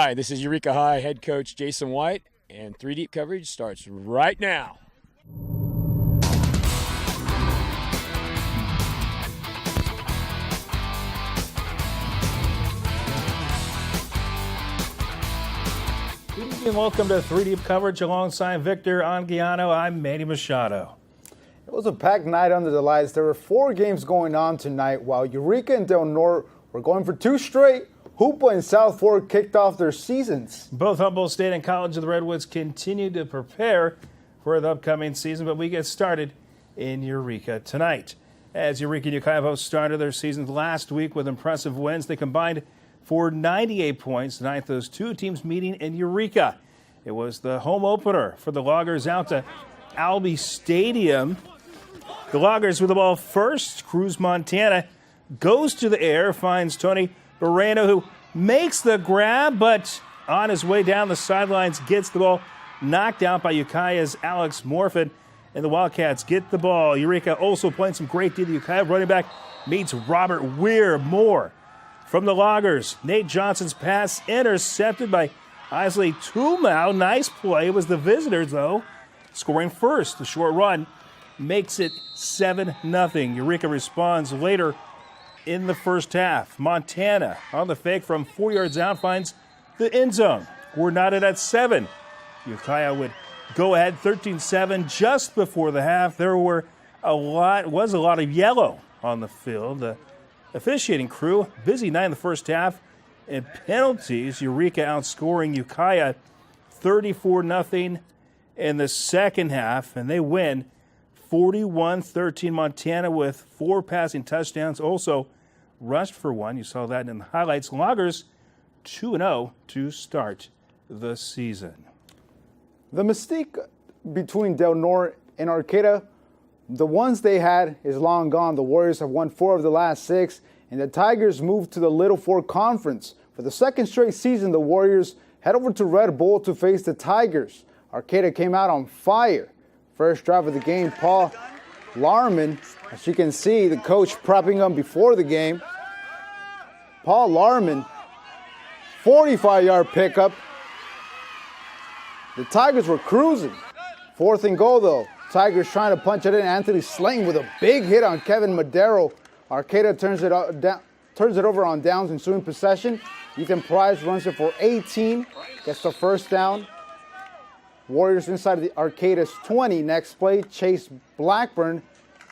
Hi, this is Eureka High head coach Jason White, and 3 Deep coverage starts right now. Good evening and welcome to 3 Deep coverage alongside Victor Anguiano. I'm Manny Machado. It was a packed night under the lights. There were 4 games going on tonight while Eureka and Del Norte were going for 2 straight. Hoopa and South Fork kicked off their seasons. Both Humboldt State and College of the Redwoods continue to prepare for the upcoming season, but we get started in Eureka tonight. As Eureka and Ukiah both started their seasons last week with impressive wins, they combined for 98 points. Tonight, those 2 teams meeting in Eureka. It was the home opener for the Loggers out to Albee Stadium. The Loggers with the ball first. Cruz Montana goes to the air, finds Tony Moreno, who makes the grab, but on his way down the sidelines, gets the ball knocked out by Ukiah's Alex Morfin, and the Wildcats get the ball. Eureka also playing some great D. The Ukiah running back meets Robert Weir. More from the Loggers. Nate Johnson's pass intercepted by Isley Tumau. Nice play. It was the visitors, though, scoring first. The short run makes it 7-0. Eureka responds later in the first half. Montana on the fake from 4 yards out finds the end zone. We're knotted at 7. Ukiah would go ahead 13-7 just before the half. There was a lot of yellow on the field. The officiating crew busy night in the first half, and penalties. Eureka outscoring Ukiah 34-0 in the second half, and they win 41-13. Montana with 4 passing touchdowns, also rushed for 1. You saw that in the highlights. Loggers 2-0 to start the season. The mystique between Del Norte and Arcata, the ones they had is long gone. The Warriors have won 4 of the last 6, and the Tigers moved to the Little Fork Conference. For the second straight season, the Warriors head over to Red Bull to face the Tigers. Arcata came out on fire. First drive of the game, Paul Larman, as you can see, the coach prepping him before the game. Paul Larman, 45-yard pickup. The Tigers were cruising. 4th and goal, though. Tigers trying to punch it in. Anthony Slayton with a big hit on Kevin Madero. Arcata turns it over on downs, ensuing possession. Ethan Price runs it for 18, gets the first down. Warriors inside of the Arcata's 20. Next play, Chase Blackburn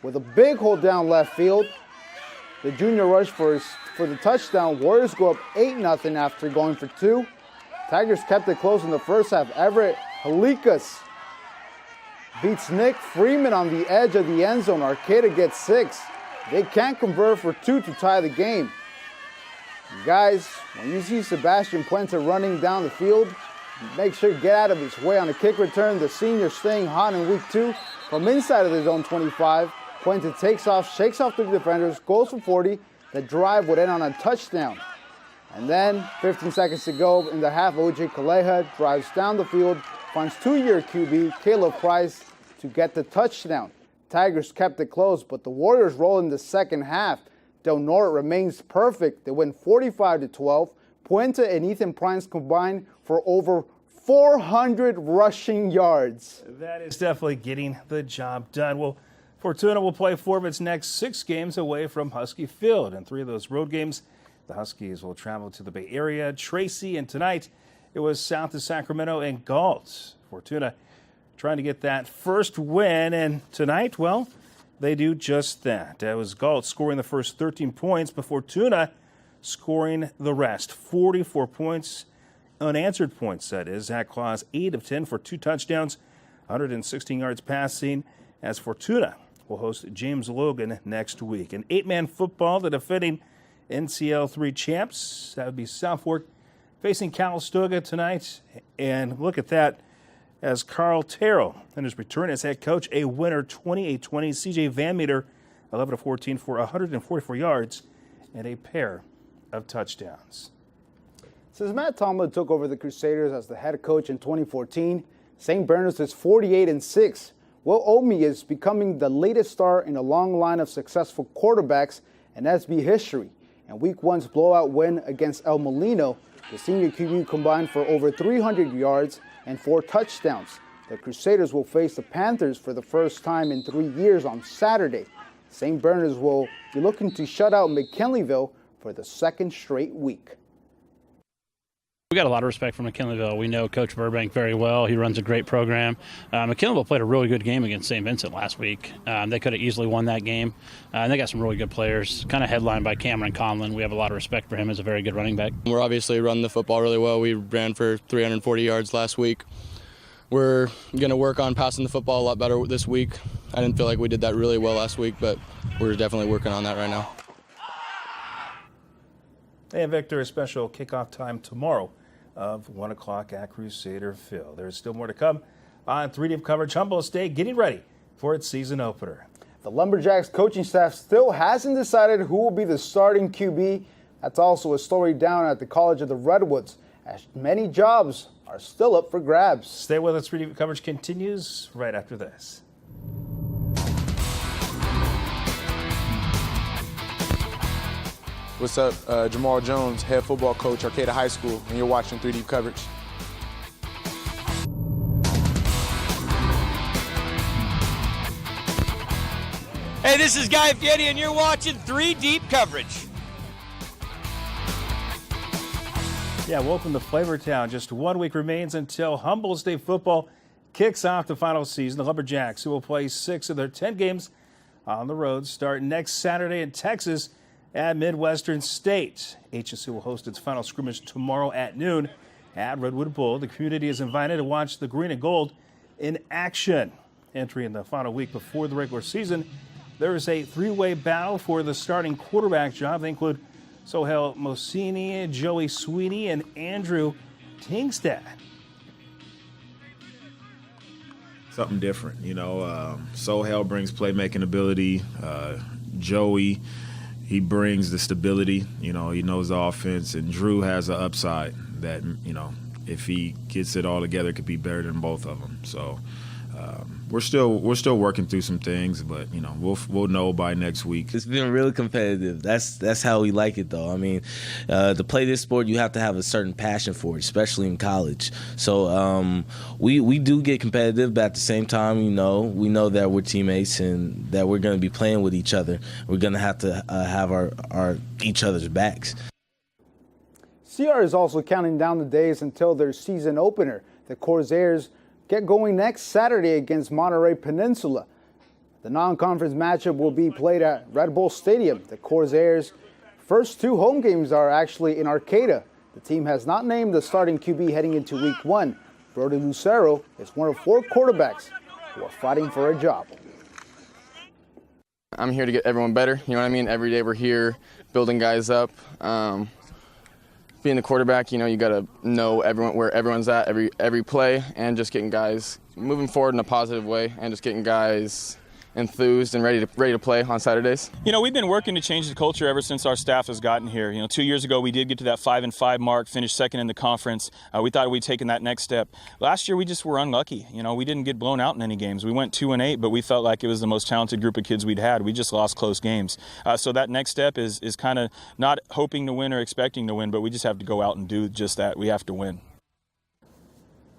with a big hold down left field. The junior rush for the touchdown. Warriors go up 8-0 after going for 2. Tigers kept it close in the first half. Everett Halikas beats Nick Freeman on the edge of the end zone. Arcata gets 6. They can't convert for 2 to tie the game. Guys, when you see Sebastian Puente running down the field, make sure to get out of his way on a kick return. The senior staying hot in week 2 from inside of his own 25. Puente takes off, shakes off the defenders, goes for 40. The drive would end on a touchdown. And then 15 seconds to go in the half, O.J. Kaleha drives down the field, finds 2-year QB Caleb Price to get the touchdown. Tigers kept it close, but the Warriors roll in the second half. Del Norte remains perfect. They win 45-12. Puente and Ethan Price combined for over 400 rushing yards. That is definitely getting the job done. Well, Fortuna will play 4 of its next 6 games away from Husky Field. And 3 of those road games, the Huskies will travel to the Bay Area, Tracy, and tonight it was south of Sacramento and Galt. Fortuna trying to get that first win, and tonight, well, they do just that. It was Galt scoring the first 13 points, but Fortuna scoring the rest. 44 points, unanswered points, that is. Zach Claus, 8 of 10 for 2 touchdowns, 116 yards passing, as Fortuna will host James Logan next week. In 8-man football, the defending NCL 3 champs, that would be South Fork, facing Calistoga tonight. And look at that, as Carl Terrell in his return as head coach, a winner 28-20. CJ Van Meter, 11 of 14 for 144 yards and a pair of touchdowns. Since Matt Tomlin took over the Crusaders as the head coach in 2014, St. Bernard's is 48-6. Will Omi is becoming the latest star in a long line of successful quarterbacks in SB history. And Week 1's blowout win against El Molino The senior QB combined for over 300 yards and 4 touchdowns. The Crusaders will face the Panthers for the first time in 3 years on Saturday. St. Bernard's will be looking to shut out McKinleyville for the second straight week. We got a lot of respect for McKinleyville. We know Coach Burbank very well. He runs a great program. McKinleyville played a really good game against St. Vincent last week. They could have easily won that game. And they got some really good players, kind of headlined by Cameron Conlon. We have a lot of respect for him as a very good running back. We're obviously running the football really well. We ran for 340 yards last week. We're going to work on passing the football a lot better this week. I didn't feel like we did that really well last week, but we're definitely working on that right now. And Victor, a special kickoff time tomorrow of 1 o'clock at Crusader Field. There's still more to come on 3 Deep coverage. Humboldt State getting ready for its season opener. The Lumberjacks coaching staff still hasn't decided who will be the starting QB. That's also a story down at the College of the Redwoods, as many jobs are still up for grabs. Stay with us. 3 Deep coverage continues right after this. What's up? Jamal Jones, head football coach, Arcata High School, and you're watching 3 Deep coverage. Hey, this is Guy Fieri, and you're watching 3 Deep coverage. Yeah, welcome to Flavortown. Just 1 week remains until Humboldt State football kicks off the final season. The Lumberjacks, who will play 6 of their 10 games on the road, start next Saturday in Texas at Midwestern State. HSU will host its final scrimmage tomorrow at noon at Redwood Bowl. The community is invited to watch the green and gold in action. Entering the final week before the regular season, there is a 3-way battle for the starting quarterback job. They include Sohail Mosini, Joey Sweeney, and Andrew Tingstad. Something different, Sohail brings playmaking ability. Joey, he brings the stability. He knows the offense, and Drew has an upside that, if he gets it all together, could be better than both of them. So we're still working through some things, but we'll know by next week. It's been really competitive. That's how we like it, though. I mean, to play this sport, you have to have a certain passion for it, especially in college. So we do get competitive, but at the same time, we know that we're teammates and that we're going to be playing with each other. We're going to have our each other's backs. CR is also counting down the days until their season opener. The Corsairs get going next Saturday against Monterey Peninsula. The non-conference matchup will be played at Red Bull Stadium. The Corsairs' first 2 home games are actually in Arcata. The team has not named the starting QB heading into week 1. Brody Lucero is one of 4 quarterbacks who are fighting for a job. I'm here to get everyone better. You know what I mean? Every day we're here building guys up. Being the quarterback, you got to know where everyone's at every play, and just getting guys moving forward in a positive way, and just getting guys enthused and ready to play on Saturdays. We've been working to change the culture ever since our staff has gotten here. 2 years ago, we did get to that 5-5 mark, finished second in the conference. We thought we'd taken that next step. Last year, we just were unlucky. We didn't get blown out in any games. We went 2-8, but we felt like it was the most talented group of kids we'd had. We just lost close games. So that next step is kind of not hoping to win or expecting to win, but we just have to go out and do just that. We have to win.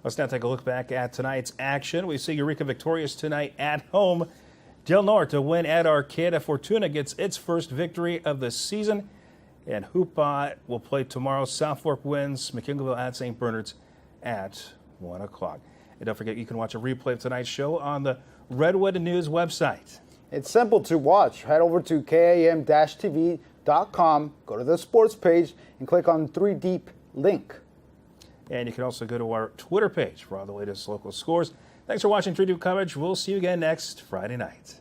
Let's now take a look back at tonight's action. We see Eureka victorious tonight at home. Del Norte to win at Arcata. Fortuna gets its first victory of the season. And Hoopa will play tomorrow. South Fork wins McKinleyville at St. Bernard's at 1 o'clock. And don't forget, you can watch a replay of tonight's show on the Redwood News website. It's simple to watch. Head over to kam-tv.com, go to the sports page, and click on 3 Deep link. And you can also go to our Twitter page for all the latest local scores. Thanks for watching 3 Deep coverage. We'll see you again next Friday night.